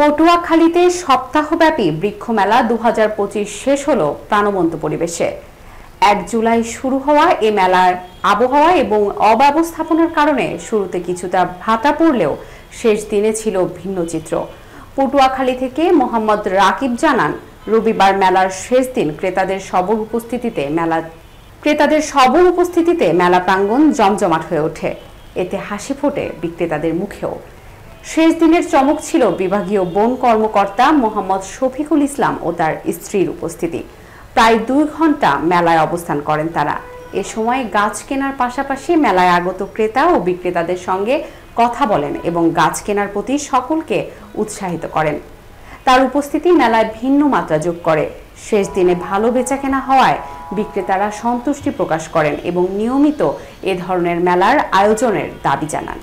পটুয়াখালীতে সপ্তাহব্যাপী বৃক্ষ মেলা 2025 শেষ হলো প্রাণবন্ত পরিবেশে। 1 জুলাই শুরু হওয়া এ মেলার আবহাওয়া এবং অব্যবস্থাপনার কারণে শুরুতে কিছুটা ভাটা পড়লেও শেষ দিনে ছিল ভিন্ন চিত্র। পটুয়াখালী থেকে মোহাম্মদ রাকিব জানান, রবিবার মেলার শেষ দিন ক্রেতাদের সবল উপস্থিতিতে মেলা প্রাঙ্গণ জমজমাট হয়ে ওঠে। এতে হাসি ফোটে বিক্রেতাদের মুখেও। শেষ দিনের চমক ছিল বিভাগীয় বন কর্মকর্তা মোহাম্মদ শফিকুল ইসলাম ও তার স্ত্রীর উপস্থিতি। প্রায় 2 ঘন্টা মেলায় অবস্থান করেন তারা। এ সময় গাছ কেনার পাশাপাশি মেলায় আগত ক্রেতা ও বিক্রেতাদের সঙ্গে কথা বলেন এবং গাছ কেনার প্রতি সকলকে উৎসাহিত করেন। তার উপস্থিতি মেলায় ভিন্ন মাত্রা যোগ করে। শেষ দিনে ভালো বেচাকেনা হওয়ায় বিক্রেতারা সন্তুষ্টি প্রকাশ করেন এবং নিয়মিত এ ধরনের মেলার আয়োজনের দাবি জানান।